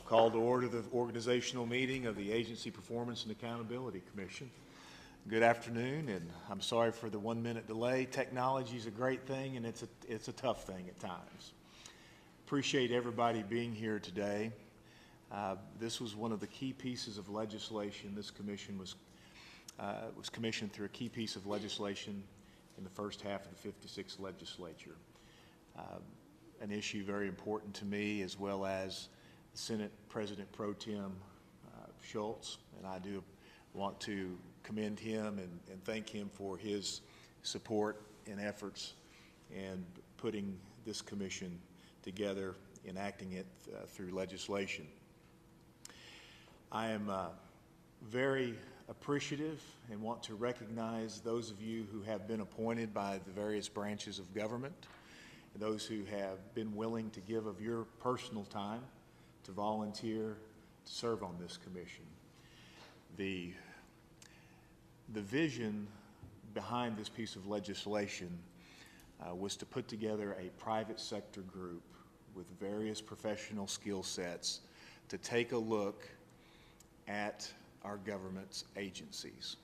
Call to order the organizational meeting of the Agency Performance and Accountability Commission. Good afternoon, and I'm sorry for the 1 minute delay. Technology is a great thing, and it's a tough thing at times. Appreciate everybody being here today. This was one of the key pieces of legislation. This commission was commissioned through a key piece of legislation in the first half of the 56th legislature. An issue very important to me, as well as Senate President Pro Tem Schultz, and I do want to commend him and thank him for his support and efforts in putting this commission together, enacting it through legislation. I am very appreciative and want to recognize those of you who have been appointed by the various branches of government, and those who have been willing to give of your personal time to volunteer to serve on this commission. The vision behind this piece of legislation was to put together a private sector group with various professional skill sets to take a look at our government's agencies.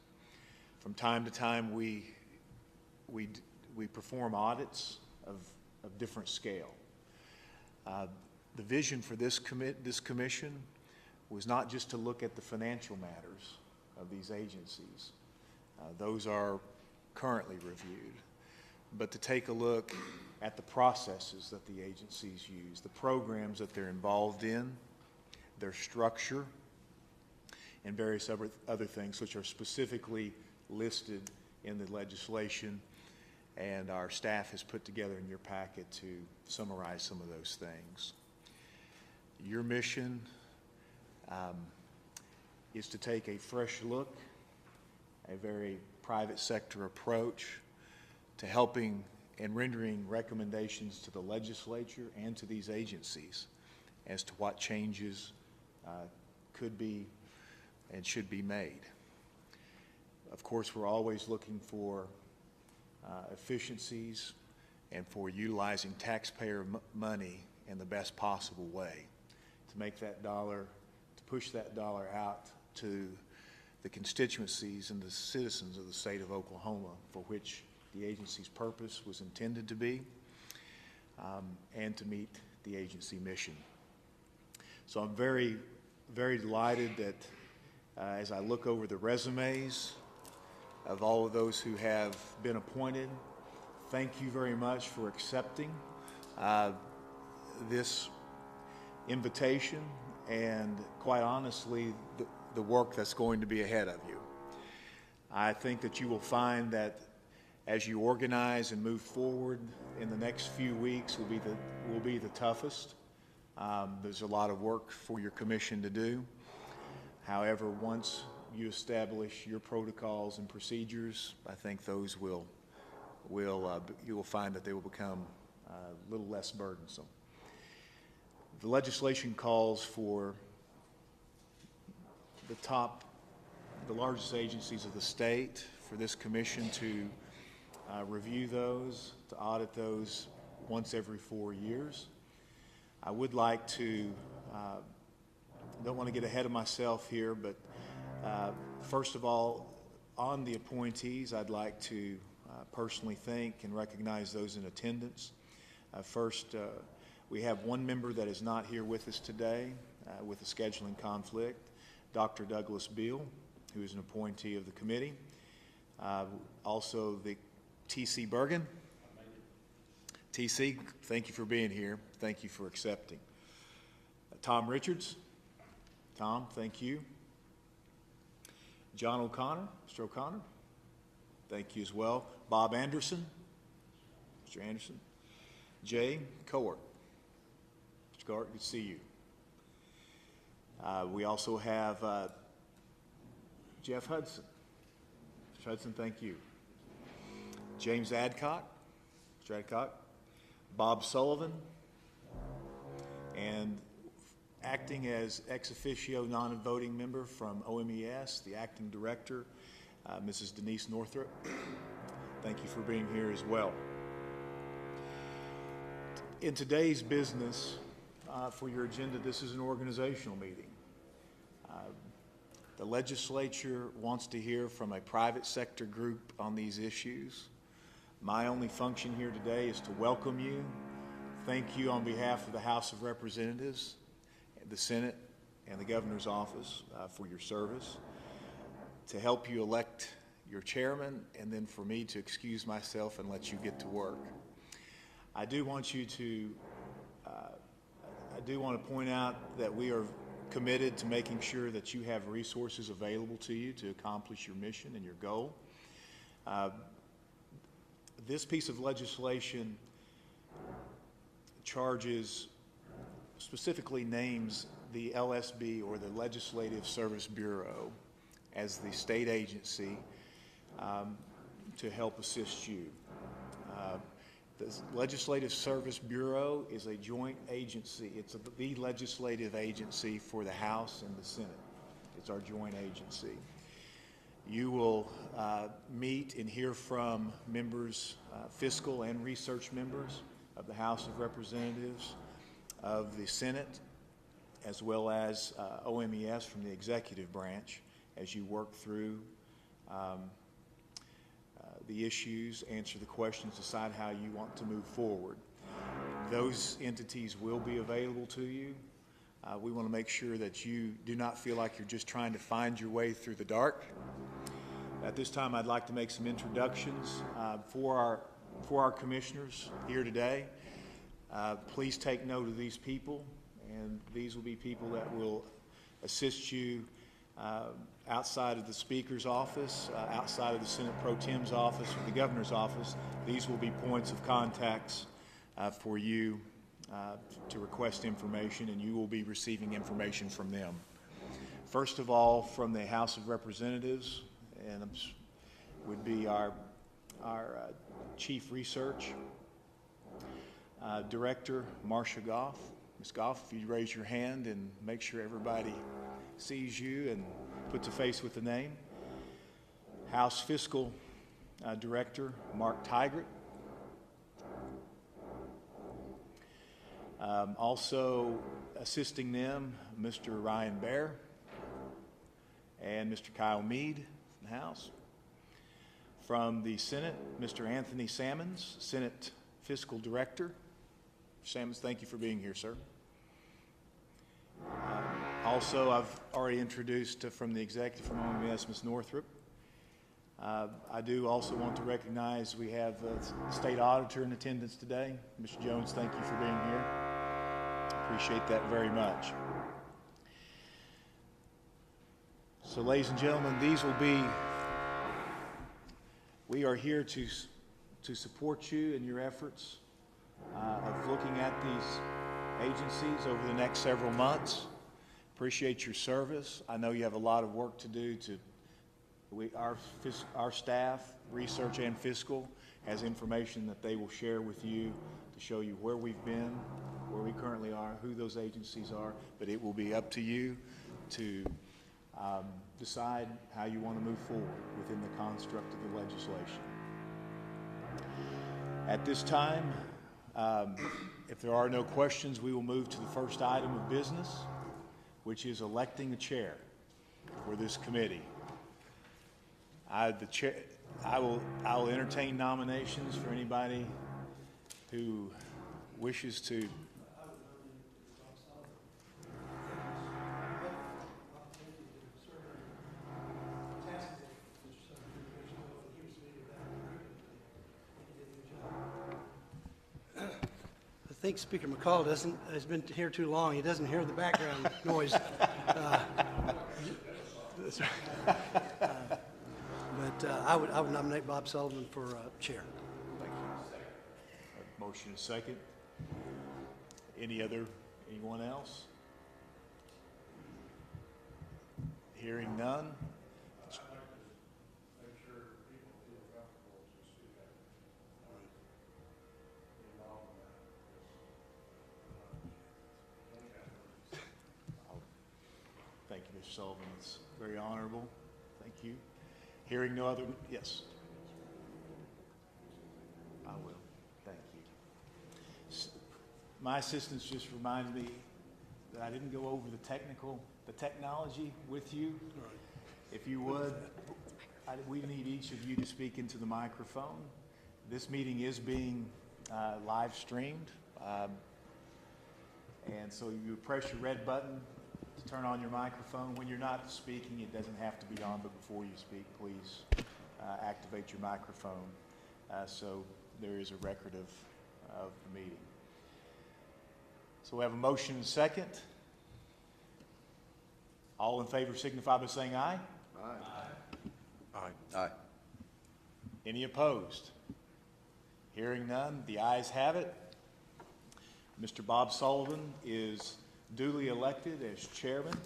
From time to time, we perform audits of different scale. The vision for this commission was not just to look at the financial matters of these agencies. Those are currently reviewed, but to take a look at the processes that the agencies use, the programs that they're involved in, their structure, and various other things which are specifically listed in the legislation, and our staff has put together in your packet to summarize some of those things. Your mission is to take a fresh look, a very private sector approach to helping and rendering recommendations to the legislature and to these agencies as to what changes could be and should be made. Of course, we're always looking for efficiencies and for utilizing taxpayer money in the best possible way to make that dollar, to push that dollar out to the constituencies and the citizens of the state of Oklahoma for which the agency's purpose was intended to be, and to meet the agency mission. So I'm very, very delighted that as I look over the resumes of all of those who have been appointed, thank you very much for accepting this invitation and, quite honestly, the work that's going to be ahead of you. I think that you will find that as you organize and move forward in the next few weeks will be the toughest. There's a lot of work for your commission to do. However, once you establish your protocols and procedures, I think those you will find that they will become a little less burdensome. The legislation calls for the largest agencies of the state for this commission to review those, to audit those once every 4 years. I would like to, don't want to get ahead of myself here, but first of all, on the appointees, I'd like to personally thank and recognize those in attendance. First, we have one member that is not here with us today with a scheduling conflict, Dr. Douglas Beal, who is an appointee of the committee. Also, the T.C. Bergen. T.C., thank you for being here. Thank you for accepting. Tom Richards. Tom, thank you. John O'Connor. Mr. O'Connor, thank you as well. Bob Anderson. Mr. Anderson. Jay Cohort. Mr. Cohort, good to see you. We also have Jeff Hudson. Mr. Hudson, thank you. James Adcock. Mr. Adcock. Bob Sullivan. And acting as ex officio non-voting member from OMES, the acting director, Mrs. Denise Northrup. Thank you for being here as well. In today's business, for your agenda, this is an organizational meeting. The legislature wants to hear from a private sector group on these issues. My only function here today is to welcome you, thank you on behalf of the House of Representatives, the Senate, and the Governor's office for your service, to help you elect your chairman, and then for me to excuse myself and let you get to work. I do want to point out that we are committed to making sure that you have resources available to you to accomplish your mission and your goal. This piece of legislation specifically names the LSB, or the Legislative Service Bureau, as the state agency to help assist you. The Legislative Service Bureau is a joint agency. It's the legislative agency for the House and the Senate. It's our joint agency. You will meet and hear from members, fiscal and research members of the House of Representatives, of the Senate, as well as OMES from the executive branch, as you work through the issues, answer the questions, decide how you want to move forward. Those entities will be available to you. We want to make sure that you do not feel like you're just trying to find your way through the dark. At this time, I'd like to make some introductions for our commissioners here today. Please take note of these people, and these will be people that will assist you outside of the Speaker's office, outside of the Senate Pro Tem's office, or the Governor's office. These will be points of contacts for you to request information, and you will be receiving information from them. First of all, from the House of Representatives, and would be our Chief Research Director, Marcia Goff. Ms. Goff, if you raise your hand and make sure everybody sees you and puts a face with the name. House Fiscal Director, Mark Tigert. Also assisting them, Mr. Ryan Baer and Mr. Kyle Mead from the House. From the Senate, Mr. Anthony Sammons, Senate Fiscal Director. Mr. Sammons, thank you for being here, sir. Also, I've already introduced from the executive from OMS, Ms. Northrup. I do also want to recognize we have the State Auditor in attendance today. Mr. Jones, thank you for being here. Appreciate that very much. So, ladies and gentlemen, we are here to support you in your efforts of looking at these agencies over the next several months. Appreciate your service. I know you have a lot of work to do. Our staff, research and fiscal, has information that they will share with you to show you where we've been, where we currently are, who those agencies are, but it will be up to you to decide how you want to move forward within the construct of the legislation. At this time, if there are no questions, we will move to the first item of business, which is electing a chair for this committee. I will entertain nominations for anybody who wishes to. I think Speaker McCall has been here too long. He doesn't hear the background noise. But I would nominate Bob Sullivan for chair. Thank you. Motion is second. Anyone else? Hearing none. Thank you, Mr. Sullivan. It's very honorable. Thank you. Hearing no other, yes. I will. Thank you. my assistants just reminded me that I didn't go over the technology with you. If you would, we need each of you to speak into the microphone. This meeting is being live streamed. And so you press your red button to turn on your microphone. When you're not speaking, it doesn't have to be on, but before you speak, please activate your microphone so there is a record of the meeting. So we have a motion and a second. All in favor signify by saying aye. Aye. Aye. Aye. Any opposed? Hearing none, the ayes have it. Mr. Bob Sullivan is duly elected as chairman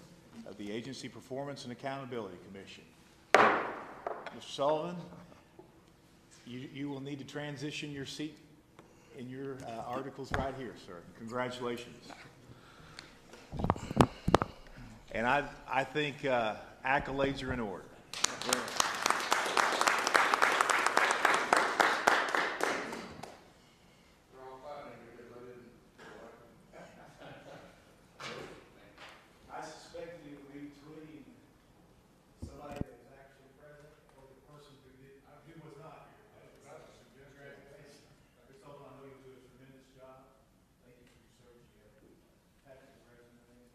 of the Agency Performance and Accountability Commission. Mr. Sullivan, you will need to transition your seat in your articles right here, sir. Congratulations. And I think accolades are in order. I suspect it would be between somebody that was actually present or the person who was not here. Congratulations. Mr. Sullivan, I know you do a tremendous job. Thank you for your service. You have a fabulous resume and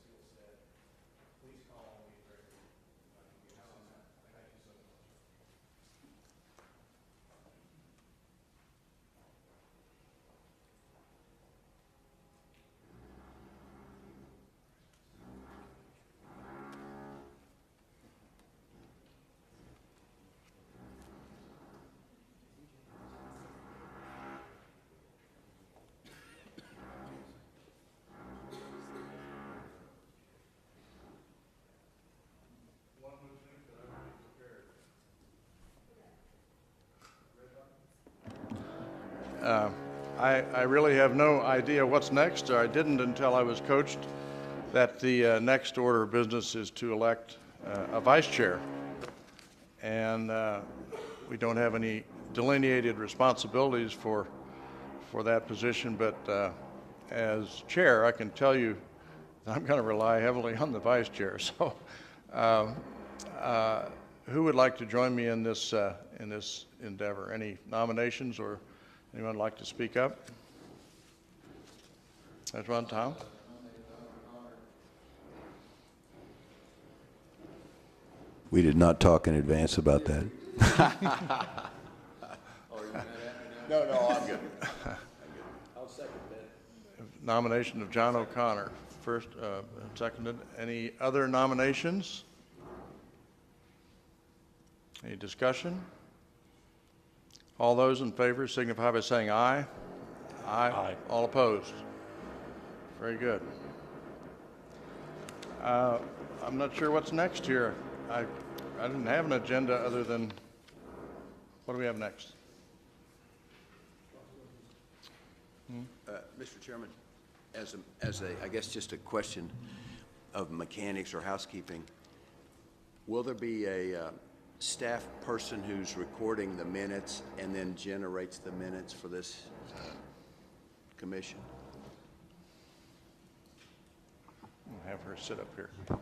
skill set. Please call on me directly. Thank you so much. I really have no idea what's next, or I didn't until I was coached that the next order of business is to elect a vice chair. And we don't have any delineated responsibilities for that position, but as chair, I can tell you I'm going to rely heavily on the vice chair. So who would like to join me in this endeavor? Any nominations or anyone like to speak up? That's one, Tom. We did not talk in advance about that. No, I'm good. I'll second that. Nomination of John O'Connor, first, seconded. Any other nominations? Any discussion? All those in favor signify by saying aye. Aye. All opposed? Very good. I'm not sure what's next here. I didn't have an agenda other than, what do we have next? Mr. Chairman, as a, I guess just a question of mechanics or housekeeping, will there be a staff person who's recording the minutes and then generates the minutes for this commission? I'll have her sit up here. The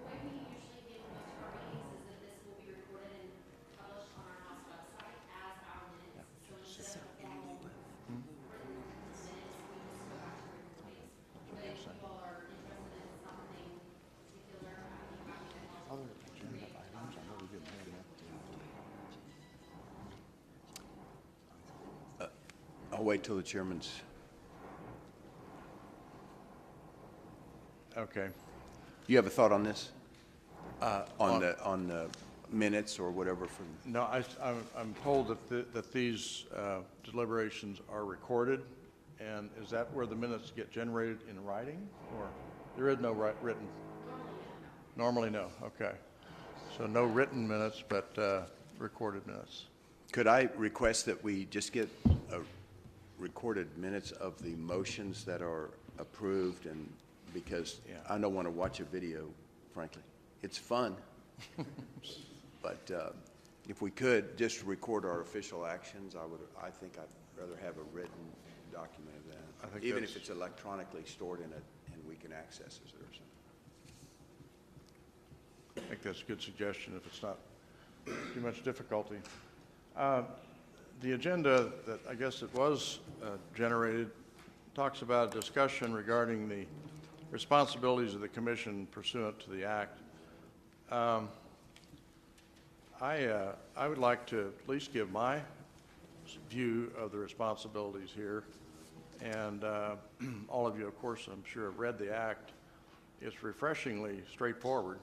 way we usually handle most of our meetings is that this will be recorded and published on our house website as our minutes. So instead of a formal written minutes, we just go back to recordings. But if you all are interested in something particular, I'd be happy to help. I'll wait till the chairman's. Okay. You have a thought on this? On the minutes or whatever from? No, I'm told that these deliberations are recorded, and is that where the minutes get generated in writing, or there is no written? Normally no, okay. So no written minutes, but recorded minutes. Could I request that we just get recorded minutes of the motions that are approved, and because I don't want to watch a video, frankly. It's fun, but if we could, just record our official actions, I think I'd rather have a written document of I that. think Even that's- if it's electronically stored in it and we can access it or something. I think that's a good suggestion if it's not too much difficulty. The agenda that I guess it was generated talks about a discussion regarding the responsibilities of the commission pursuant to the act. I would like to at least give my view of the responsibilities here. And all of you, of course, I'm sure have read the act. It's refreshingly straightforward,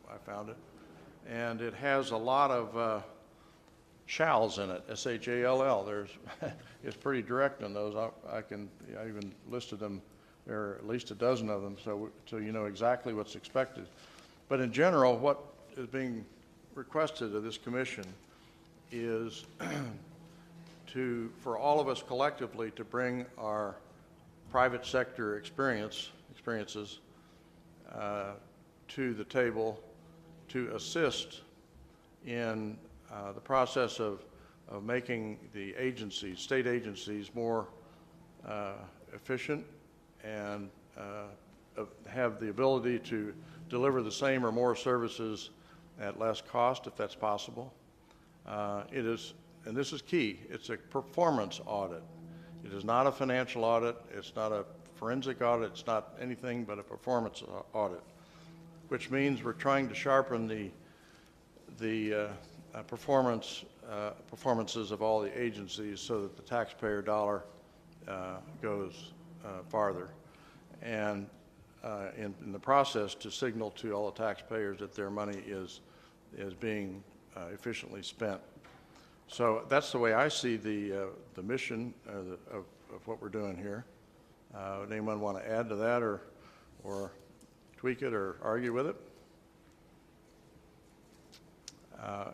I found it. And it has a lot of shalls in it, S-H-A-L-L. There's, it's pretty direct on those. I even listed them. There are at least a dozen of them, so you know exactly what's expected. But in general, what is being requested of this commission is for all of us collectively to bring our private sector experiences to the table to assist in the process of making the agencies, state agencies, more efficient and have the ability to deliver the same or more services at less cost, if that's possible. It is, and this is key, it's a performance audit. It is not a financial audit, it's not a forensic audit, it's not anything but a performance audit, which means we're trying to sharpen the performances of all the agencies so that the taxpayer dollar goes farther, and in the process to signal to all the taxpayers that their money is being efficiently spent. So that's the way I see the mission of what we're doing here. Would anyone want to add to that or tweak it or argue with it?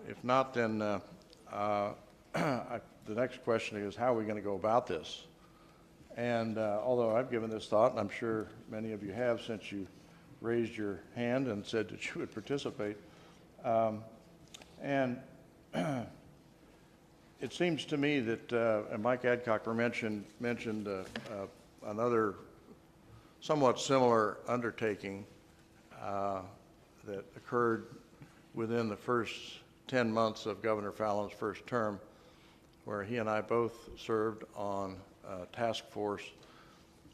If not, then the next question is, how are we going to go about this? And although I've given this thought, and I'm sure many of you have since you raised your hand and said that you would participate, and it seems to me that, and Mike Adcock mentioned another somewhat similar undertaking that occurred within the first 10 months of Governor Fallon's first term, where he and I both served on a task force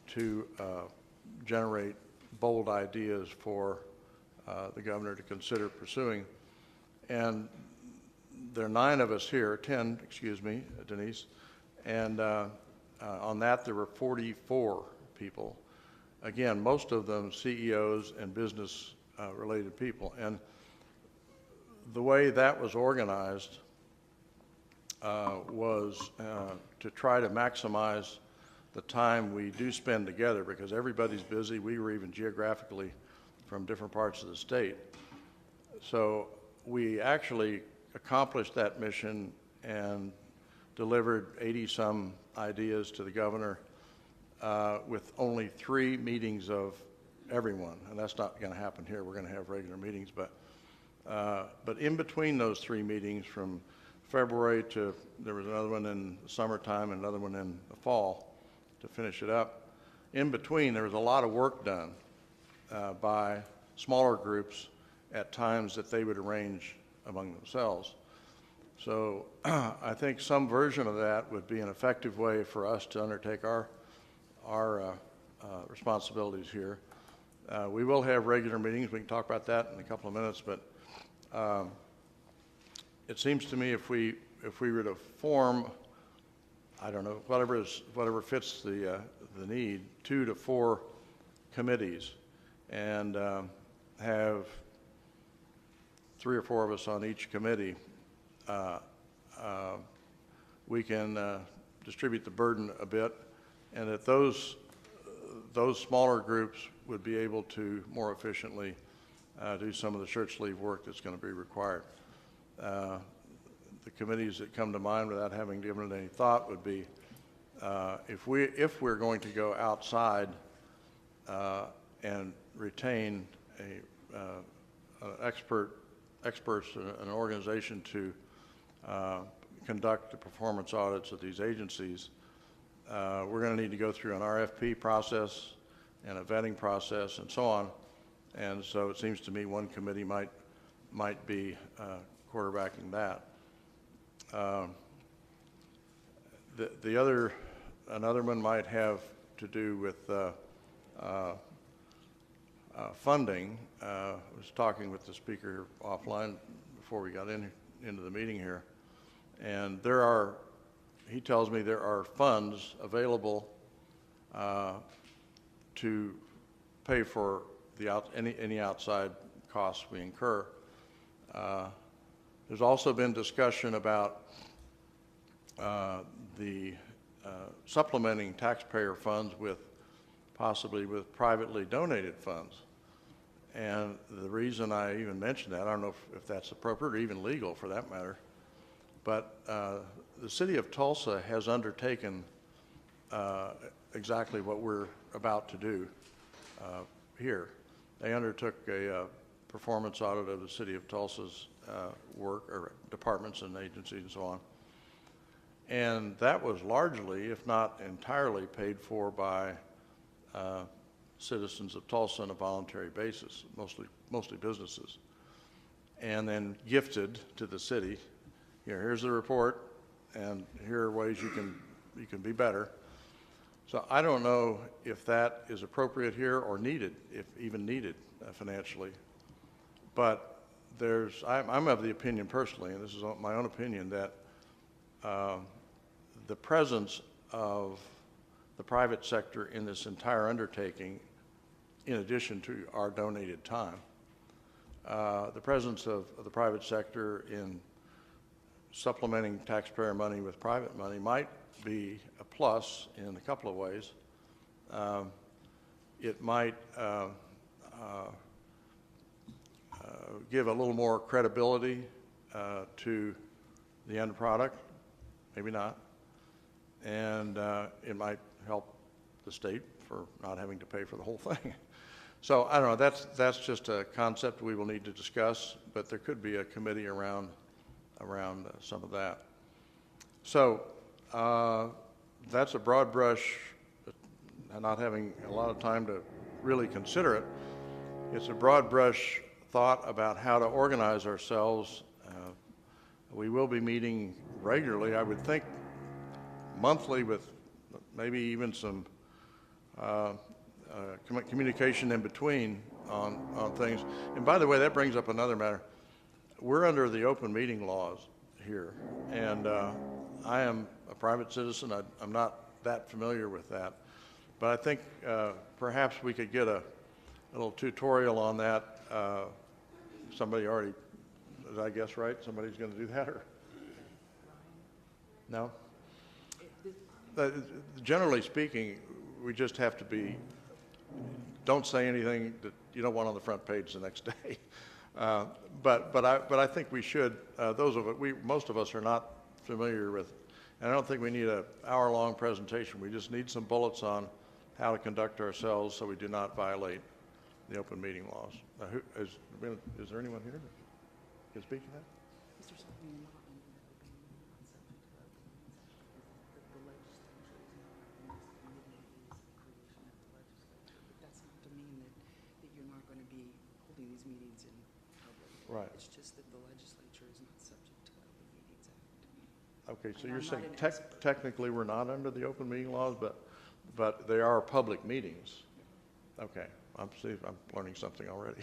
to generate bold ideas for the governor to consider pursuing. And there are 9 of us here, 10, excuse me, Denise, and on that there were 44 people. Again, most of them CEOs and business related people. And the way that was organized was to try to maximize the time we do spend together, because everybody's busy. We were even geographically from different parts of the state. So we actually accomplished that mission and delivered 80-some ideas to the governor with only 3 meetings of everyone. And that's not going to happen here. We're going to have regular meetings. But in between those 3 meetings, from February to, there was another one in the summertime and another one in the fall to finish it up. In between, there was a lot of work done by smaller groups at times that they would arrange among themselves. So I think some version of that would be an effective way for us to undertake our responsibilities here. We will have regular meetings. We can talk about that in a couple of minutes, but it seems to me if we were to form, I don't know, whatever fits the need, 2 to 4 committees, and have 3 or 4 of us on each committee, we can distribute the burden a bit, and that those smaller groups would be able to more efficiently do some of the shirt sleeve work that's going to be required. The committees that come to mind without having given it any thought would be if we're going to go outside and retain experts, an organization to conduct the performance audits of these agencies, we're going to need to go through an RFP process and a vetting process and so on. And so it seems to me one committee might be quarterbacking that. Another one might have to do with funding. I was talking with the speaker offline before we got into the meeting here, and he tells me there are funds available to pay for any outside costs we incur. There's also been discussion about the supplementing taxpayer funds possibly with privately donated funds. And the reason I even mentioned that, I don't know if that's appropriate or even legal for that matter, but the city of Tulsa has undertaken exactly what we're about to do here. They undertook a performance audit of the city of Tulsa's work, or departments and agencies and so on. And that was largely, if not entirely, paid for by citizens of Tulsa on a voluntary basis, mostly businesses, and then gifted to the city. Here's the report, and here are ways you can be better. So I don't know if that is appropriate here or needed, if even needed financially. But I'm of the opinion personally, and this is my own opinion, that the presence of the private sector in this entire undertaking, in addition to our donated time, the presence of the private sector in supplementing taxpayer money with private money might be a plus in a couple of ways. It might give a little more credibility to the end product, maybe not, and it might help the state for not having to pay for the whole thing. So I don't know, that's just a concept we will need to discuss, but there could be a committee around some of that. So that's a broad brush, not having a lot of time to really consider it. It's a broad brush thought about how to organize ourselves. We will be meeting regularly, I would think monthly, with maybe even some communication in between on things. And by the way, that brings up another matter. We're under the open meeting laws here, and I am a private citizen. I'm not that familiar with that, but I think perhaps we could get a little tutorial on that. Somebody already, did I guess right? Somebody's going to do that, or no? Generally speaking, we just have to don't say anything that you don't want on the front page the next day. But I think we should. Most of us are not familiar with, and I don't think we need an hour-long presentation. We just need some bullets on how to conduct ourselves so we do not violate the open meeting laws. Is there anyone here that can speak to that? Mr. Sullivan, you're not under the open meeting law subject to open meeting. The legislature is not under this committee, is the creation of the legislature. But that's not to mean that you're not going to be holding these meetings in public. Right. It's just that the legislature is not subject to the Open Meetings Act. Okay, so And you're I'm saying not an expert. technically we're not under the open meeting laws, but they are public meetings. Okay, I'm learning something already.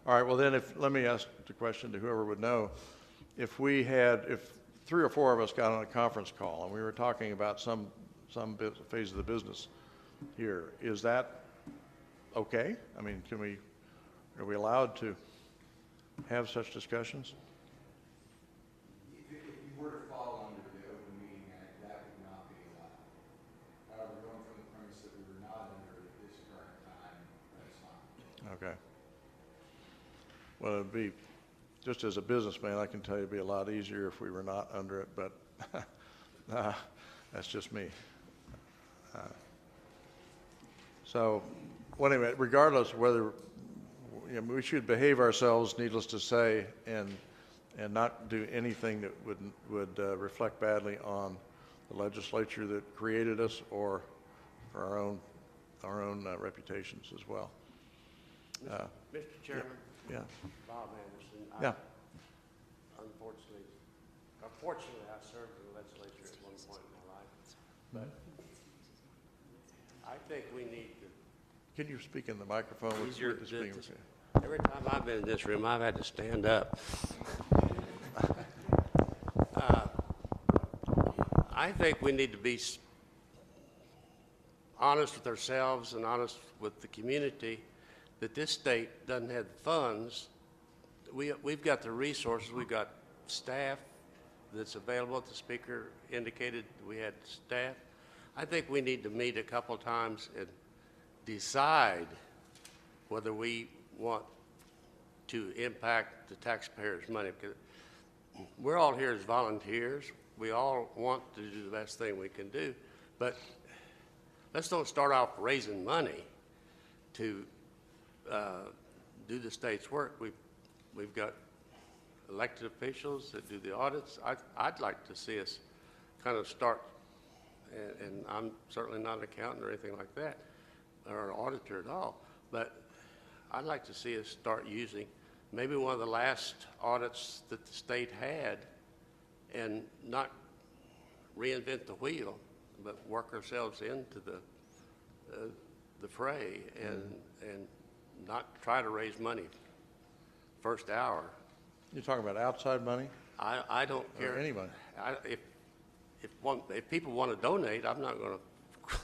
All right, well then, let me ask the question to whoever would know. If 3 or 4 of us got on a conference call and we were talking about some phase of the business here, is that okay? I mean, are we allowed to have such discussions? If you were to fall under the Open Meeting Act, that would not be allowed. However, going from the premise that we were not under it at this current time, that's fine. Okay. Well, it'd be, just as a businessman, I can tell you it'd be a lot easier if we were not under it, but that's just me. So, well, anyway, regardless of whether we should behave ourselves, needless to say, and not do anything that would reflect badly on the legislature that created us or for our own reputations as well. Mr. Chairman, Yeah, Bob Anderson. yeah. Unfortunately, I served in the legislature at one point in my life, but I think we need to. Can you speak in the microphone with These are this being? Every time I've been in this room, I've had to stand up. I think we need to be honest with ourselves and honest with the community that this state doesn't have the funds. We've got the resources, we've got staff that's available. The speaker indicated we had staff. I think we need to meet a couple times and decide whether we want to impact the taxpayers' money. Because we're all here as volunteers. We all want to do the best thing we can do. But let's don't start off raising money to do the state's work. We've got elected officials that do the audits. I'd like to see us kind of start, and I'm certainly not an accountant or anything like that, or an auditor at all, but I'd like to see us start using maybe one of the last audits that the state had and not reinvent the wheel, but work ourselves into the fray and not try to raise money first hour. You're talking about outside money I don't care. or any money? If people want to donate, I'm not going to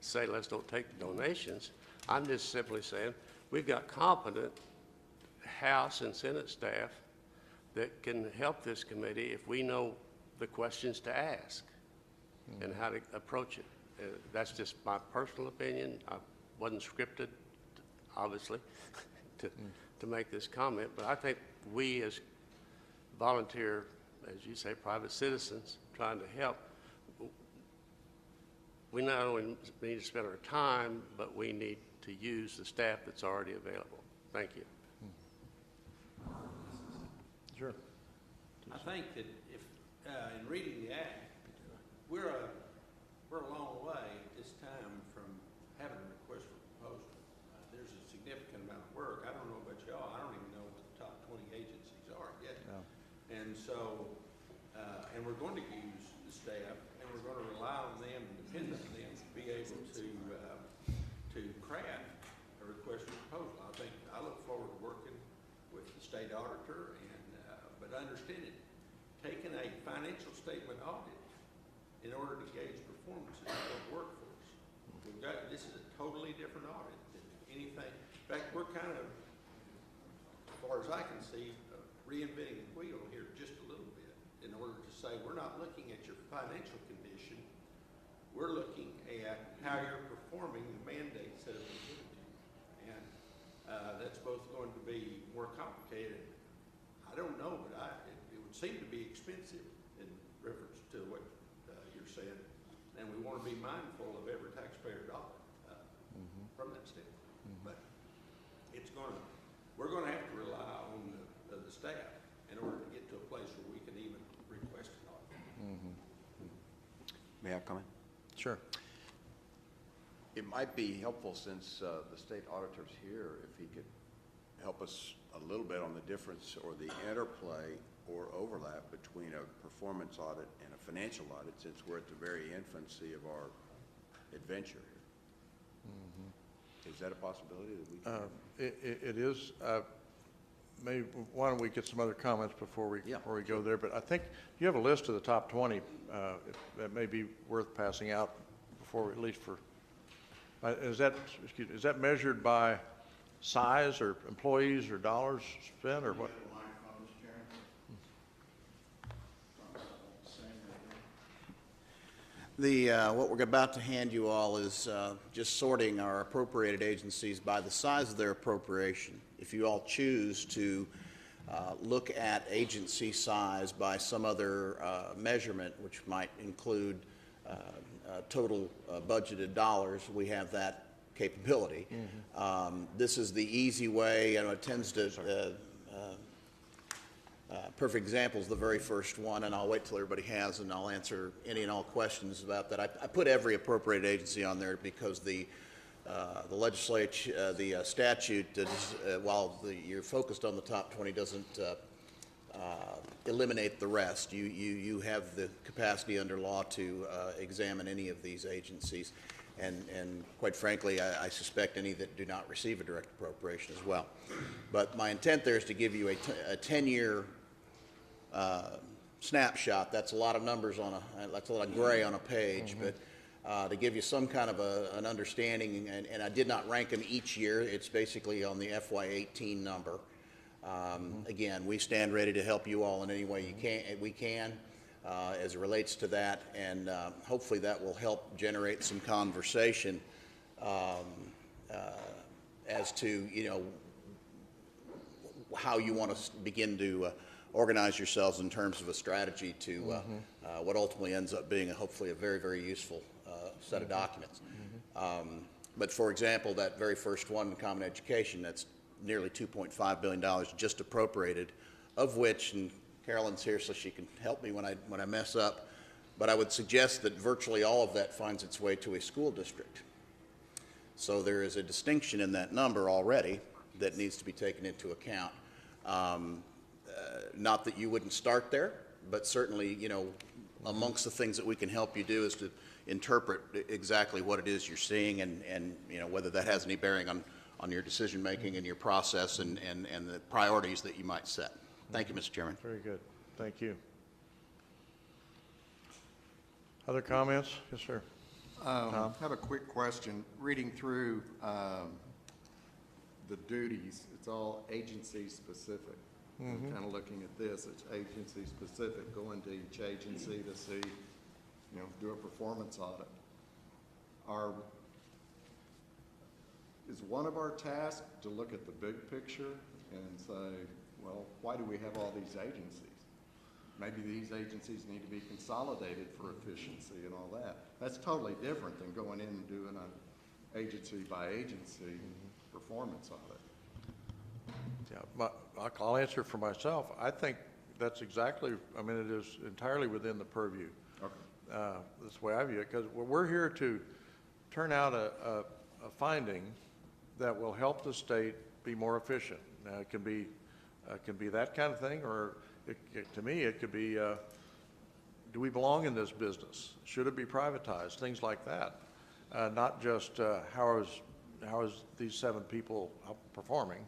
say let's don't take the donations. I'm just simply saying we've got competent House and Senate staff that can help this committee if we know the questions to ask and how to approach it. That's just my personal opinion. I wasn't scripted, obviously, to make this comment, but I think we as volunteer, as you say, private citizens trying to help, we not only need to spend our time, but we need to use the staff that's already available. Thank you. Sure. I think that if, in reading the act, we're a long way at this time from having a request for proposal. There's a significant amount of work. I don't know about y'all. I don't even know what the top 20 agencies are yet. No. And so, and we're going to use the staff, and we're going to rely on them and depend on them to be able to craft a request for proposal. I look forward to working with the state auditor, and but understanding, taking a financial statement audit in order to gauge performance is not going to work for us. This is a totally different audit than anything. In fact, we're kind of, as far as I can see, reinventing the wheel here just a little bit in order to say we're not looking at your financial condition. We're looking at how you're performing the mandates that have been given to you. And that's both going to be more complicated. I don't know, but it would seem to be expensive in reference to what you're saying. And we want to be mindful of every taxpayer dollar from that standpoint. But we're going to have to rely on the staff in order to get to a place where we can even request an audit. May I comment? Sure. It might be helpful, since the state auditor's here, if he could help us a little bit on the difference or the interplay or overlap between a performance audit and a financial audit, since we're at the very infancy of our adventure here. Is that a possibility that we can? It is. Maybe, why don't we get some other comments before we go there? But I think you have a list of the top 20 that may be worth passing out before, at least for. Is that measured by size or employees or dollars spent or what? What we're about to hand you all is just sorting our appropriated agencies by the size of their appropriation. If you all choose to look at agency size by some other measurement, which might include total budgeted dollars, we have that capability. This is the easy way, and it tends to Perfect example is the very first one, and I'll wait till everybody has, and I'll answer any and all questions about that. I put every appropriate agency on there because the legislature, the statute, while you're focused on the top 20, doesn't eliminate the rest. You have the capacity under law to examine any of these agencies, and quite frankly, I suspect any that do not receive a direct appropriation as well. But my intent there is to give you a 10-year snapshot. That's a lot of numbers on that's a lot of gray on a page, but to give you some kind of an understanding, and I did not rank them each year. It's basically on the FY18 number. Again, we stand ready to help you all in any way we can as it relates to that, and hopefully that will help generate some conversation as to, you know, how you want to begin to organize yourselves in terms of a strategy to what ultimately ends up being hopefully a very, very useful set of documents. But for example, that very first one, Common Education, that's nearly $2.5 billion just appropriated, of which, and Carolyn's here so she can help me when I mess up, but I would suggest that virtually all of that finds its way to a school district. So there is a distinction in that number already that needs to be taken into account. Not that you wouldn't start there, but certainly, you know, amongst the things that we can help you do is to interpret exactly what it is you're seeing, and you know, whether that has any bearing on your decision making and your process and the priorities that you might set. Thank you, Mr. Chairman. Very good. Thank you. Other comments? Yes, sir. I have a quick question. Reading through the duties, it's all agency specific. Kind of looking at this, it's agency specific. Go into each agency to see, you know, do a performance audit. Is one of our tasks to look at the big picture and say, well, why do we have all these agencies? Maybe these agencies need to be consolidated for efficiency and all that. That's totally different than going in and doing an agency by agency performance audit. Yeah, I'll answer for myself. I think that's exactly, I mean, it is entirely within the purview. Okay. That's the way I view it, because we're here to turn out a finding that will help the state be more efficient. Now, it can be that kind of thing, or to me, it could be, do we belong in this business? Should it be privatized? Things like that. Not just how is these 7 people performing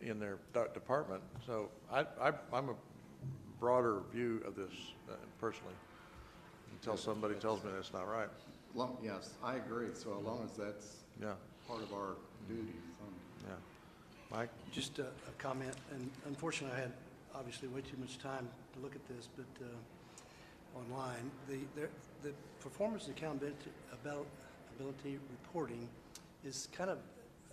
in their department. So I'm a broader view of this personally, until somebody tells me that's not right. Yes, I agree. So as long as that's part of our duties. Yeah. Mike? Just a comment, and unfortunately I had obviously way too much time to look at this, but online, the performance and accountability reporting is kind of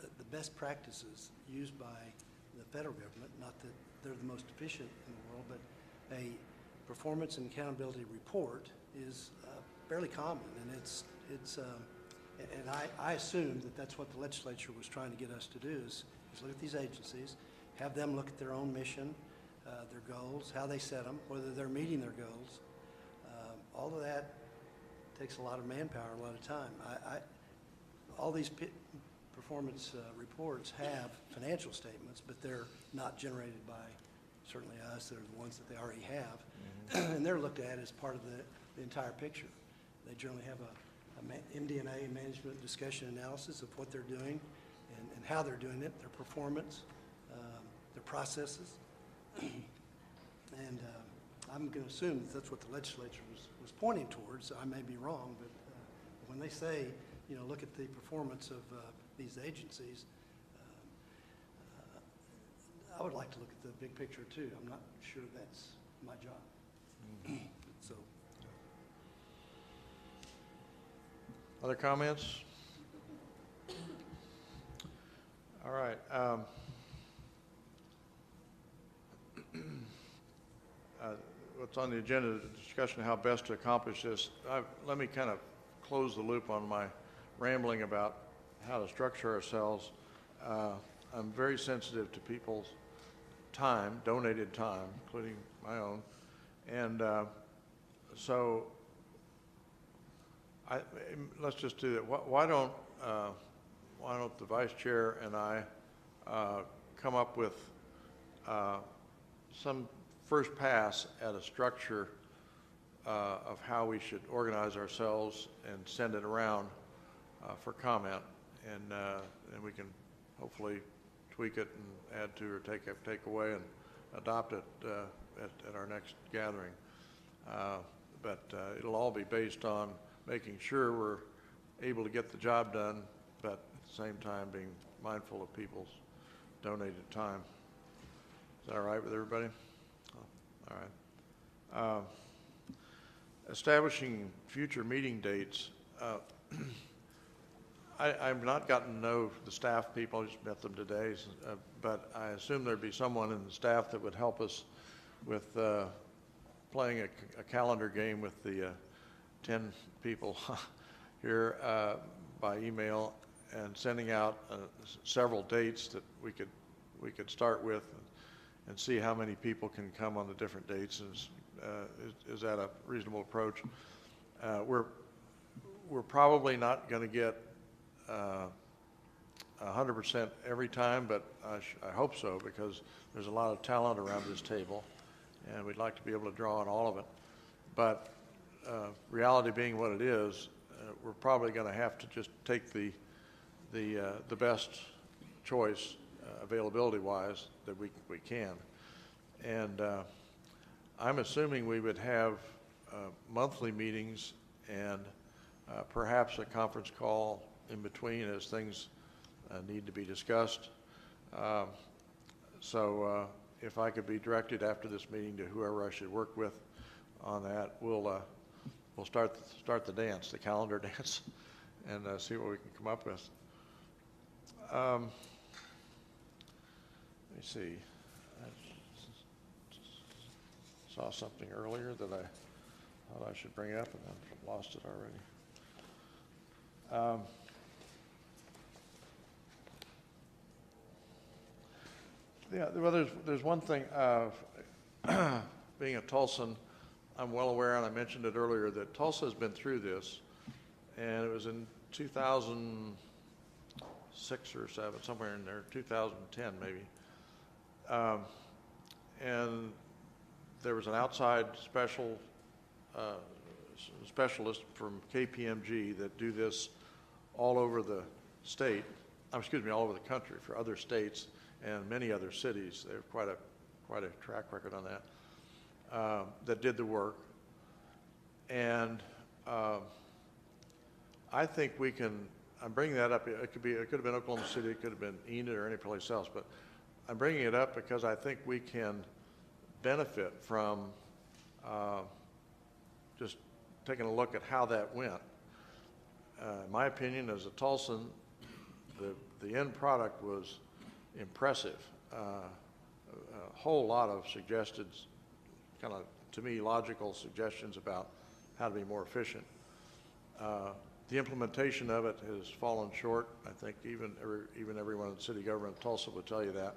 the best practices used by the federal government. Not that they're the most efficient in the world, but a performance and accountability report is fairly common, and it's and I assume that that's what the legislature was trying to get us to do is look at these agencies, have them look at their own mission, their goals, how they set them, whether they're meeting their goals. All of that takes a lot of manpower, a lot of time. All these performance reports have financial statements, but they're not generated by certainly us. They're the ones that they already have, and they're looked at as part of the entire picture. They generally have a MD&A, management discussion analysis of what they're doing and how they're doing it, their performance, their processes. And I'm going to assume that that's what the legislature was pointing towards. I may be wrong, but when they say, you know, look at the performance of these agencies, I would like to look at the big picture too. I'm not sure that's my job. So. Other comments? All right. What's on the agenda, the discussion of how best to accomplish this. Let me kind of close the loop on my rambling about how to structure ourselves. I'm very sensitive to people's time, donated time, including my own. And so let's just do that. Why don't the vice chair and I come up with some first pass at a structure of how we should organize ourselves and send it around for comment, and we can hopefully tweak it and add to or take away and adopt it at our next gathering. But it'll all be based on making sure we're able to get the job done, but at the same time being mindful of people's donated time. Is that all right with everybody? Oh, all right. Establishing future meeting dates. I've not gotten to know the staff people, I just met them today, but I assume there'd be someone in the staff that would help us with playing a calendar game with the 10 people here by email and sending out several dates that we could start with and see how many people can come on the different dates. Is that a reasonable approach? We're probably not going to get 100% every time, but I hope so, because there's a lot of talent around this table, and we'd like to be able to draw on all of it. But reality being what it is, we're probably going to have to just take the best choice availability-wise that we can. And I'm assuming we would have monthly meetings and perhaps a conference call in between as things need to be discussed. So if I could be directed after this meeting to whoever I should work with on that, we'll start the dance, the calendar dance, and see what we can come up with. Let me see. I saw something earlier that I thought I should bring up, and I've lost it already. Yeah, well, there's one thing. Being a Tulsan, I'm well aware, and I mentioned it earlier, that Tulsa has been through this, and it was in 2006 or 7, somewhere in there, 2010 maybe. And there was an outside specialist from KPMG that do this all over the state, all over the country for other states and many other cities. They have quite a track record on that, that did the work. And I think we can, I'm bringing that up, it could have been Oklahoma City, it could have been Enid or any place else, but I'm bringing it up because I think we can benefit from just taking a look at how that went. My opinion as a Tulsan, the end product was impressive. A whole lot of suggested, kind of, to me, logical suggestions about how to be more efficient. The implementation of it has fallen short. I think even everyone in city government in Tulsa would tell you that.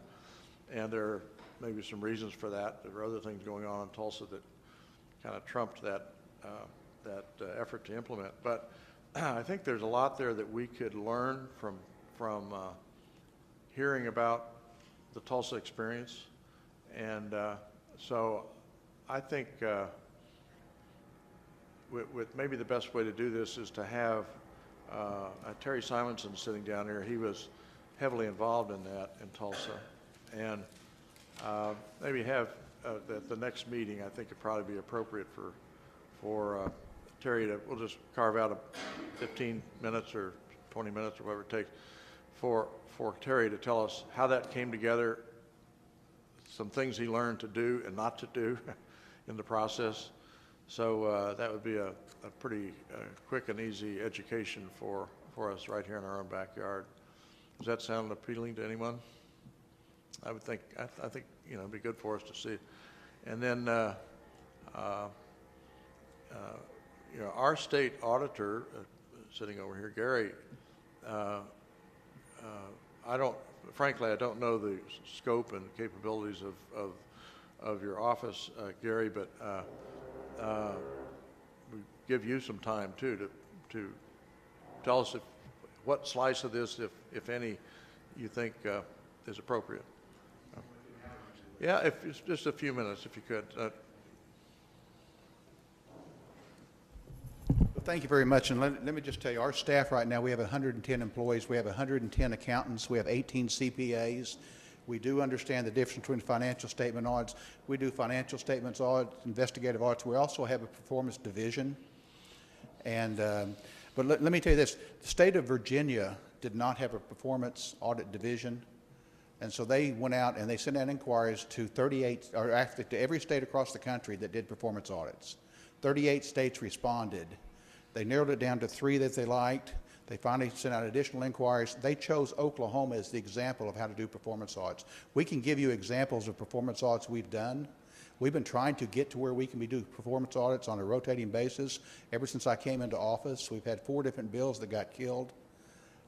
And there are maybe some reasons for that. There are other things going on in Tulsa that kind of trumped that effort to implement. But I think there's a lot there that we could learn from hearing about the Tulsa experience. And so I think with maybe the best way to do this is to have Terry Simonson sitting down here. He was heavily involved in that in Tulsa. And maybe have at the next meeting, I think it'd probably be appropriate for Terry to, we'll just carve out 15 minutes or 20 minutes or whatever it takes for Terry to tell us how that came together, some things he learned to do and not to do in the process. So that would be a pretty quick and easy education for us right here in our own backyard. Does that sound appealing to anyone? I would think, I think, it'd be good for us to see. And then, our state auditor, sitting over here, Gary, frankly, I don't know the scope and capabilities of your office, Gary, but we give you some time too to tell us what slice of this, if any, you think is appropriate. Yeah, if it's just a few minutes, if you could. Thank you very much, and let me just tell you, our staff right now, we have 110 employees, we have 110 accountants, we have 18 CPAs. We do understand the difference between financial statement audits. We do financial statements audits, investigative audits. We also have a performance division. And, but let me tell you this, the state of Virginia did not have a performance audit division. And so they went out and they sent out inquiries to 38, or actually to every state across the country that did performance audits. 38 states responded. They narrowed it down to 3 that they liked. They finally sent out additional inquiries. They chose Oklahoma as the example of how to do performance audits. We can give you examples of performance audits we've done. We've been trying to get to where we can be doing performance audits on a rotating basis. Ever since I came into office, we've had 4 different bills that got killed,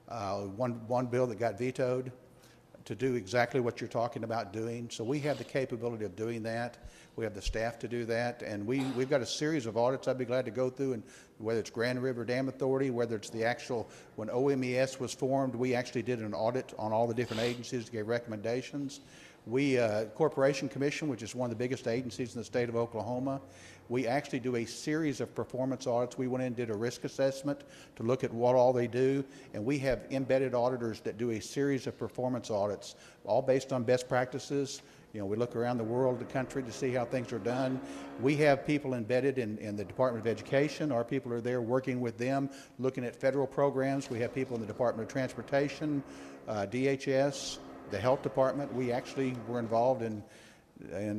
one bill that got vetoed to do exactly what you're talking about doing. So we have the capability of doing that. We have the staff to do that, and we've got a series of audits I'd be glad to go through, and whether it's Grand River Dam Authority, whether it's the actual, when OMES was formed, we actually did an audit on all the different agencies, gave recommendations. We, Corporation Commission, which is one of the biggest agencies in the state of Oklahoma, we actually do a series of performance audits. We went in and did a risk assessment to look at what all they do, and we have embedded auditors that do a series of performance audits, all based on best practices. You know, we look around the world, the country, to see how things are done. We have people embedded in the Department of Education. Our people are there working with them, looking at federal programs. We have people in the Department of Transportation, DHS, the Health Department. We actually were involved in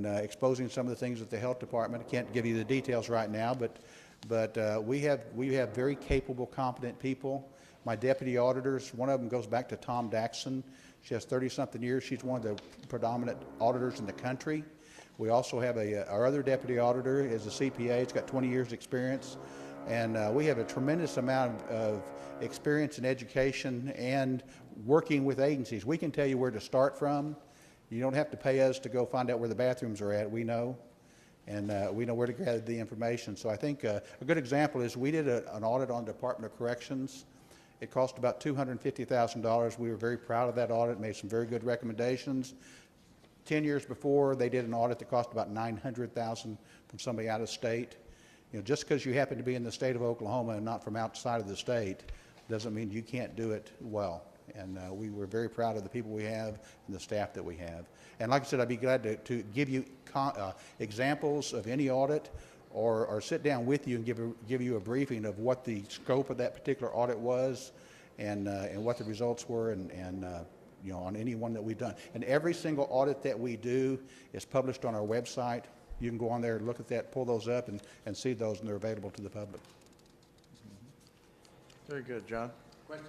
exposing some of the things at the Health Department. I can't give you the details right now, but we have very capable, competent people. My deputy auditors, one of them goes back to Tom Daxon. She has 30-something years. She's one of the predominant auditors in the country. We also have our other deputy auditor is a CPA. He's got 20 years experience. And we have a tremendous amount of experience in education and working with agencies. We can tell you where to start from. You don't have to pay us to go find out where the bathrooms are at. We know. And we know where to gather the information. So I think a good example is we did an audit on Department of Corrections. It cost about $250,000. We were very proud of that audit, made some very good recommendations. 10 years before, they did an audit that cost about $900,000 from somebody out of state. You know, just because you happen to be in the state of Oklahoma and not from outside of the state doesn't mean you can't do it well. And we were very proud of the people we have and the staff that we have. And like I said, I'd be glad to give you examples of any audit, or sit down with you and give you a briefing of what the scope of that particular audit was, and what the results were, and you know, on any one that we've done. And every single audit that we do is published on our website. You can go on there and look at that, pull those up, and see those, and they're available to the public. Very good, John. Question.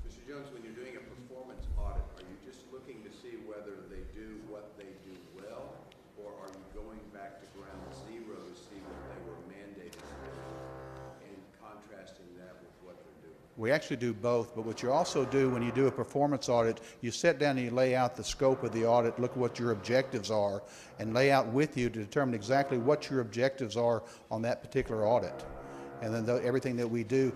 Mr. Jones, when you're doing a performance audit, are you just looking to see whether they do what they do well, or are you going back to ground zero to see what they were mandated to do and contrasting that with what they're doing? We actually do both, but what you also do when you do a performance audit, you sit down and you lay out the scope of the audit, look at what your objectives are, and lay out with you to determine exactly what your objectives are on that particular audit. And then everything that we do,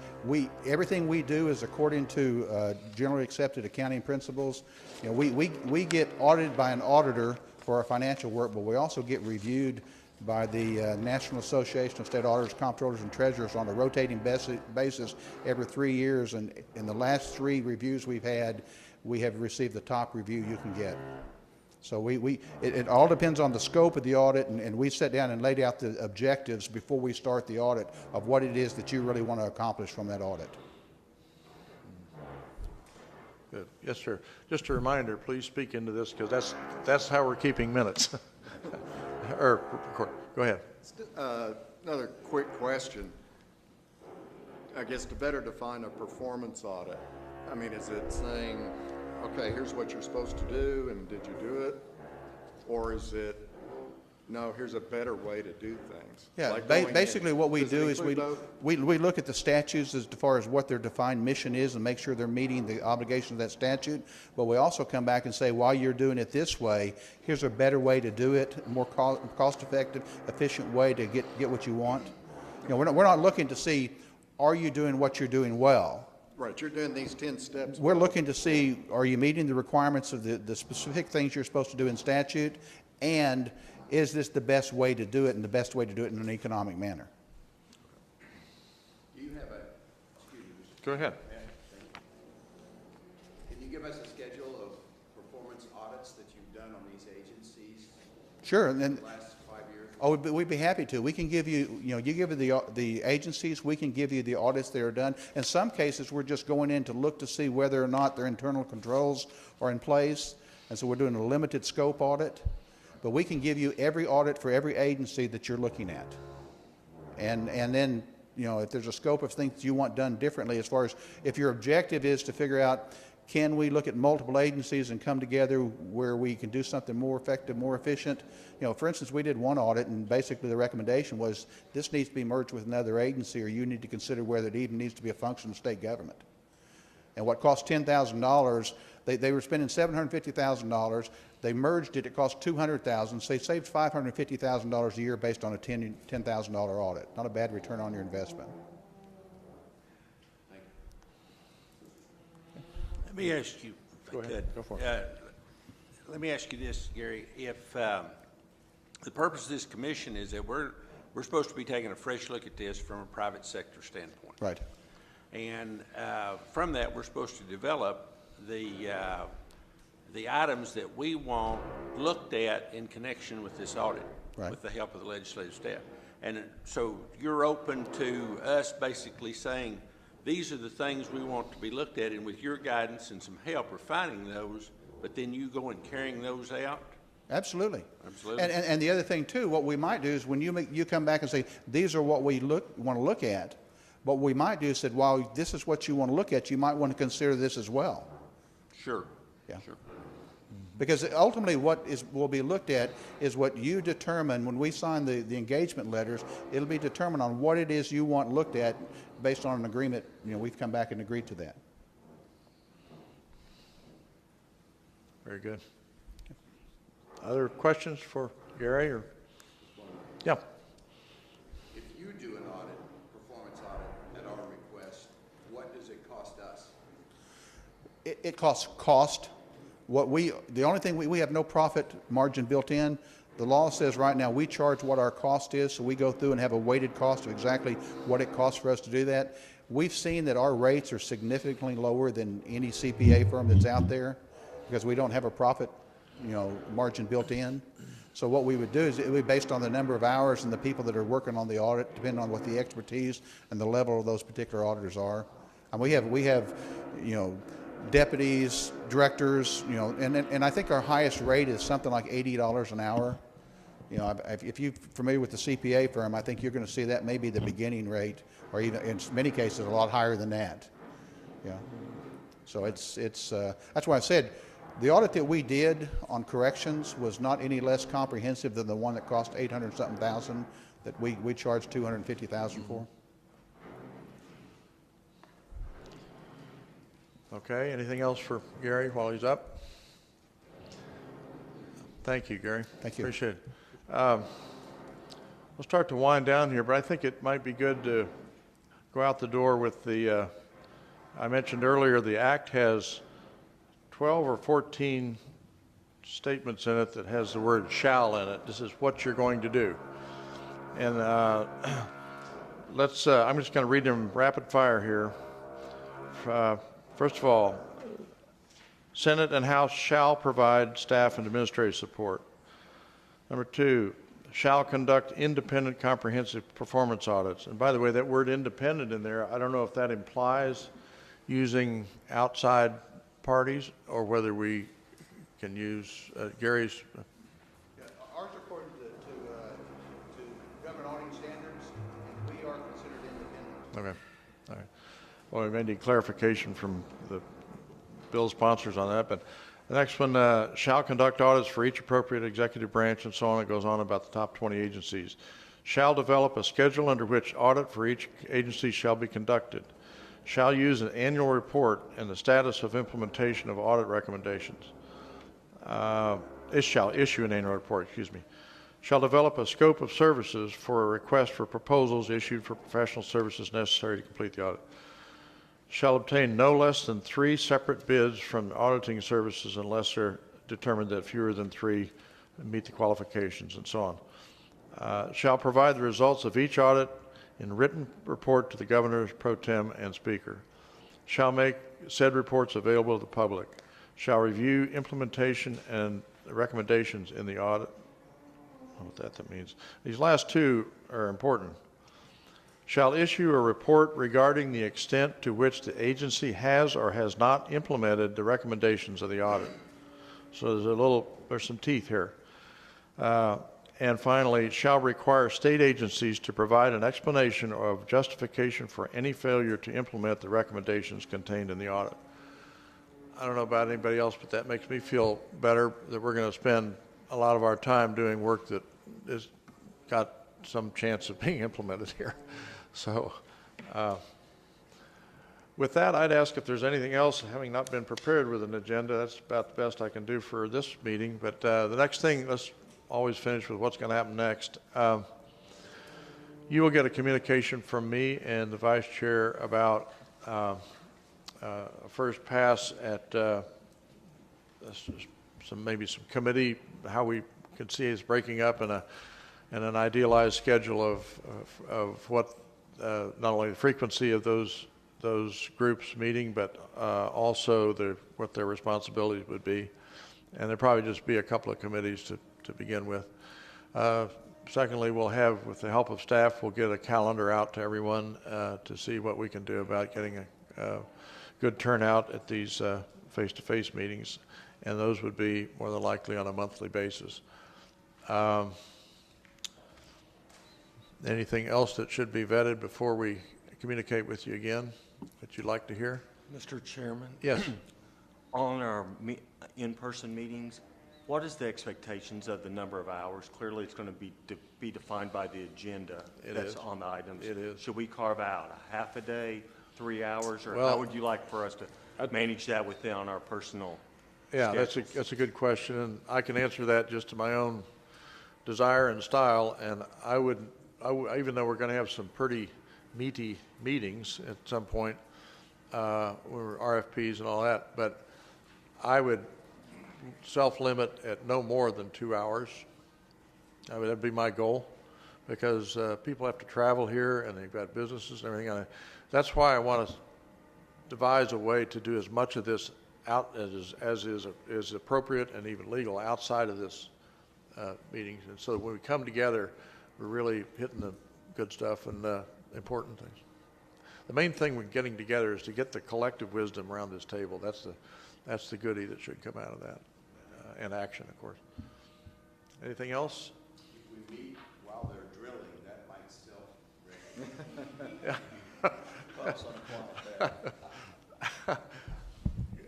everything we do is according to generally accepted accounting principles. You know, we get audited by an auditor for our financial work, but we also get reviewed by the National Association of State Auditors, Comptrollers, and Treasurers on a rotating basis every 3 years. And in the last 3 reviews we've had, we have received the top review you can get. So it all depends on the scope of the audit, and we sat down and laid out the objectives before we start the audit of what it is that you really want to accomplish from that audit. Good. Yes, sir. Just a reminder, please speak into this, because that's how we're keeping minutes. Or, go ahead. Another quick question. I guess to better define a performance audit, I mean, is it saying, okay, here's what you're supposed to do, and did you do it? Or is it no, here's a better way to do things. Yeah, Like going in. basically what we Does it do is include both? we look at the statutes as far as what their defined mission is and make sure they're meeting the obligations of that statute. But we also come back and say, while you're doing it this way, here's a better way to do it, a more cost-effective, efficient way to get what you want. You know, we're not looking to see, are you doing what you're doing well? Right, you're doing these 10 steps. We're looking to see, are you meeting the requirements of the specific things you're supposed to do in statute? And is this the best way to do it and the best way to do it in an economic manner? Do you have a, excuse me, Mr. Go ahead. Can you give us a schedule of performance audits that you've done on these agencies Sure, and then, in the last 5 years? oh, we'd be happy to. We can give you, you know, you give the agencies, we can give you the audits that are done. In some cases, we're just going in to look to see whether or not their internal controls are in place, and so we're doing a limited scope audit. But we can give you every audit for every agency that you're looking at. And then, you know, if there's a scope of things you want done differently, as far as if your objective is to figure out, can we look at multiple agencies and come together where we can do something more effective, more efficient? You know, for instance, we did one audit, and basically the recommendation was this needs to be merged with another agency, or you need to consider whether it even needs to be a function of state government. And what cost $10,000, they were spending $750,000. They merged it, it cost $200,000, so they saved $550,000 a year based on a $10,000 audit. Not a bad return on your investment. Let me ask you, if I could. Go for it. Let me ask you this, Gary. If the purpose of this commission is that we're supposed to be taking a fresh look at this from a private sector standpoint. Right. And from that, we're supposed to develop the items that we want looked at in connection with this audit, Right. with the help of the legislative staff. And so you're open to us basically saying, these are the things we want to be looked at, and with your guidance and some help refining those, but then you go and carrying those out? Absolutely. Absolutely. And the other thing too, what we might do is when you come back and say, these are what we want to look at, what we might do is say, while this is what you want to look at, you might want to consider this as well. Sure. Yeah. Sure. Because ultimately what will be looked at is what you determine when we sign the engagement letters. It'll be determined on what it is you want looked at based on an agreement. You know, we've come back and agreed to that. Very good. Other questions for Gary? Or yeah. If you do an audit, performance audit, at our request, what does it cost us? It costs cost. The only thing, we have no profit margin built in. The law says right now we charge what our cost is, so we go through and have a weighted cost of exactly what it costs for us to do that. We've seen that our rates are significantly lower than any CPA firm that's out there because we don't have a profit, you know, margin built in. So what we would do is it would be based on the number of hours and the people that are working on the audit, depending on what the expertise and the level of those particular auditors are. And we have, you know, deputies, directors, you know, and I think our highest rate is something like $80 an hour. You know, if you're familiar with the CPA firm, I think you're going to see that may be the beginning rate, or even in many cases a lot higher than that. Yeah. So it's that's why I said the audit that we did on corrections was not any less comprehensive than the one that cost $800-something thousand that we charged $250,000 for. Okay, anything else for Gary while he's up? Thank you, Gary. Thank you. Appreciate it. We'll start to wind down here, but I think it might be good to go out the door with the, I mentioned earlier, the Act has 12 or 14 statements in it that has the word shall in it. This is what you're going to do. And let's, I'm just going to read them rapid fire here. First of all, Senate and House shall provide staff and administrative support. Number two, shall conduct independent comprehensive performance audits. And by the way, that word independent in there, I don't know if that implies using outside parties or whether we can use Gary's. Yeah, ours are according to government auditing standards, and we are considered independent. Okay, all right. Well, we may need clarification from the bill sponsors on that, but The next one, shall conduct audits for each appropriate executive branch, and so on. It goes on about the top 20 agencies. Shall develop a schedule under which audit for each agency shall be conducted. Shall use an annual report and the status of implementation of audit recommendations. It shall issue an annual report, Shall develop a scope of services for a request for proposals issued for professional services necessary to complete the audit. Shall obtain no less than 3 separate bids from auditing services unless they're determined that fewer than 3 meet the qualifications, and so on. Shall provide the results of each audit in written report to the Governor, Pro Tem, and Speaker. Shall make said reports available to the public. Shall review implementation and recommendations in the audit. I don't know what that means. These last 2 are important. Shall issue a report regarding the extent to which the agency has or has not implemented the recommendations of the audit. So there's some teeth here. And finally, shall require state agencies to provide an explanation of justification for any failure to implement the recommendations contained in the audit. I don't know about anybody else, but that makes me feel better that we're going to spend a lot of our time doing work that has got some chance of being implemented here. So with that, I'd ask if there's anything else, having not been prepared with an agenda. That's about the best I can do for this meeting. But the next thing, let's always finish with what's going to happen next. You will get a communication from me and the Vice Chair about first pass at maybe some committee, how we can see it's breaking up, and an idealized schedule of what not only the frequency of those groups meeting, but also what their responsibilities would be. And there'll probably just be a couple of committees to begin with. Secondly, we'll have, with the help of staff, we'll get a calendar out to everyone to see what we can do about getting a good turnout at these face-to-face meetings, and those would be more than likely on a monthly basis. Anything else that should be vetted before we communicate with you again that you'd like to hear? Mr. Chairman? Yes. On our in-person meetings, what is the expectations of the number of hours? Clearly, it's going to be defined by the agenda that's on the items. It is. Should we carve out a half a day, 3 hours, or Well, how would you like for us to manage that within our personal Yeah, schedules? that's a good question, and I can answer that just to my own desire and style. And I would, even though we're going to have some pretty meaty meetings at some point, or RFPs and all that, but I would self-limit at no more than 2 hours. That'd be my goal, because people have to travel here and they've got businesses and everything. That's why I want to devise a way to do as much of this out as is appropriate and even legal outside of this meetings. And so when we come together, we're really hitting the good stuff and important things. The main thing with getting together is to get the collective wisdom around this table. That's the goodie that should come out of that, and action, of course. Anything else? If we meet while they're drilling, that might still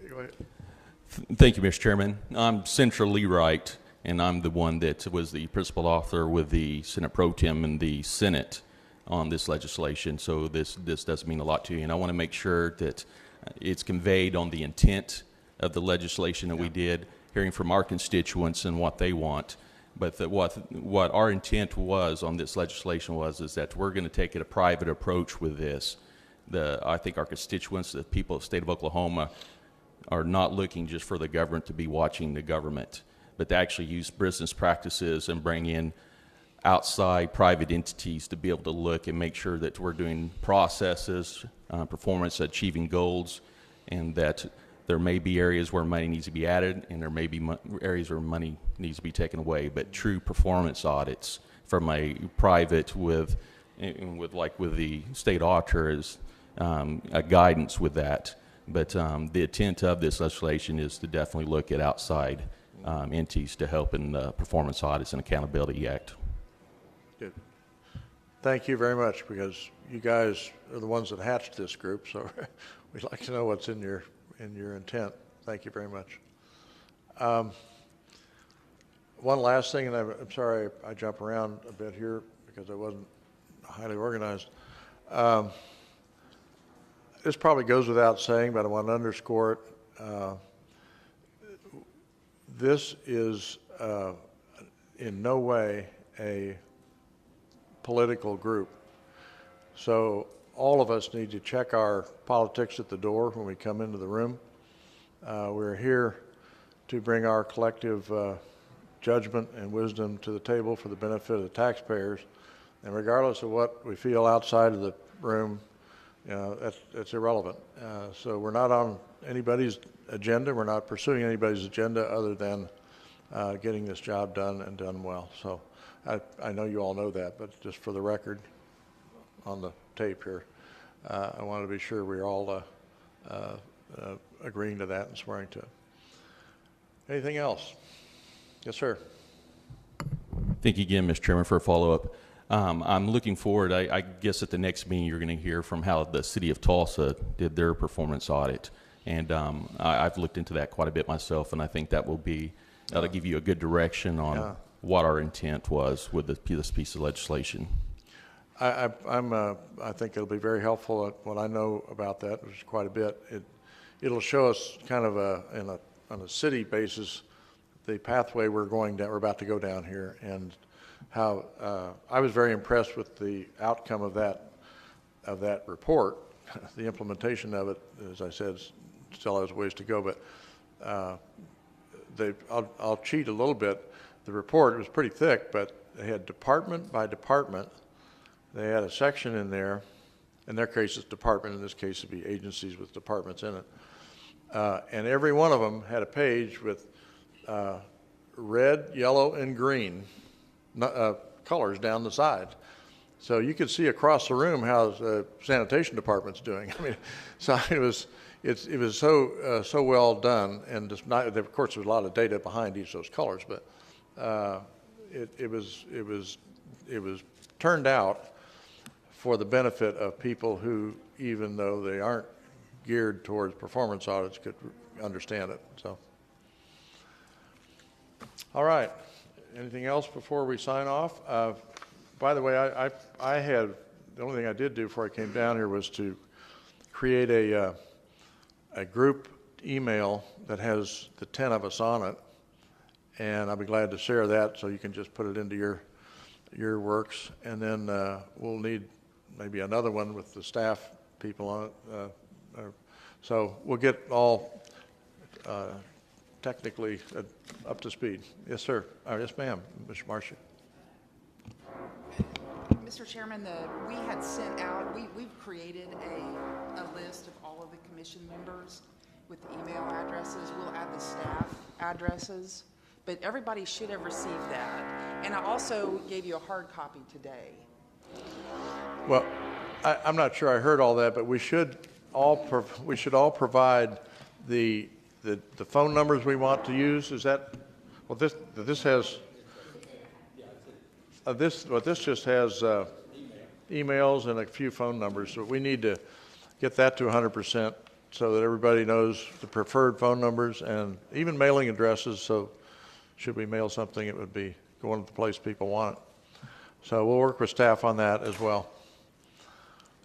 Go ahead. Thank you, Mr. Chairman. I'm Senator Lee Wright, and I'm the one that was the principal author with the Senate Pro Tem and the Senate on this legislation. So this does mean a lot to you, and I want to make sure that it's conveyed on the intent of the legislation that we did, hearing from our constituents and what they want. But what our intent was on this legislation is that we're going to take a private approach with this. I think our constituents, the people of the state of Oklahoma, are not looking just for the government to be watching the government, but to actually use business practices and bring in outside private entities to be able to look and make sure that we're doing processes, performance, achieving goals, and that there may be areas where money needs to be added and there may be areas where money needs to be taken away, but true performance audits from a private with the state auditor is a guidance with that. But the intent of this legislation is to definitely look at outside entities to help in the Performance Audits and Accountability Act. Good. Thank you very much, because you guys are the ones that hatched this group, so we'd like to know what's in your intent. Thank you very much. One last thing, and I'm sorry I jump around a bit here because I wasn't highly organized. This probably goes without saying, but I want to underscore it. This is in no way a political group. So all of us need to check our politics at the door when we come into the room. We're here to bring our collective judgment and wisdom to the table for the benefit of the taxpayers. And regardless of what we feel outside of the room, that's irrelevant. So we're not on anybody's agenda. We're not pursuing anybody's agenda other than getting this job done and done well. So I know you all know that, but just for the record on the tape here, I want to be sure we're all agreeing to that and swearing to it. Anything else? Yes, sir. Thank you again, Mr. Chairman, for a follow-up. I'm looking forward, I guess at the next meeting you're going to hear from how the city of Tulsa did their performance audit. And I've looked into that quite a bit myself, and I think that'll give you a good direction on what our intent was with this piece of legislation. I think it'll be very helpful. What I know about that, which is quite a bit, it'll show us kind of on a city basis the pathway we're about to go down here, and how I was very impressed with the outcome of that report. The implementation of it, as I said, still has ways to go, but I'll cheat a little bit. The report was pretty thick, but they had department by department. They had a section in there. In their case, it's department. In this case, it'd be agencies with departments in it. And every one of them had a page with red, yellow, and green colors down the side. So you could see across the room how the sanitation department's doing. I mean, so it was so well done, and just not, of course there's a lot of data behind each of those colors, but it was turned out for the benefit of people who, even though they aren't geared towards performance audits, could understand it. So, all right. Anything else before we sign off? By the way, I had, the only thing I did do before I came down here was to create a group email that has the 10 of us on it, and I'll be glad to share that so you can just put it into your works, and then we'll need maybe another one with the staff people on it. So we'll get all technically up to speed. Yes, sir. Yes, ma'am. Mr. Marcia. Mr. Chairman, we had sent out, we've created a list of all of the commission members with the email addresses. We'll add the staff addresses, but everybody should have received that. And I also gave you a hard copy today. Well, I'm not sure I heard all that, but we should all provide the phone numbers we want to use. Is that, well, this has, this just has emails and a few phone numbers. So we need to get that to 100% so that everybody knows the preferred phone numbers and even mailing addresses. So should we mail something, it would be going to the place people want it. So we'll work with staff on that as well.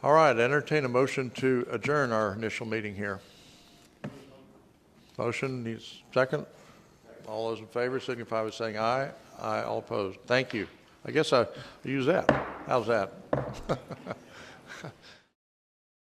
All right, entertain a motion to adjourn our initial meeting here. Motion needs second. All those in favor signify by saying aye. Aye, all opposed. Thank you. I guess I use that. How's that?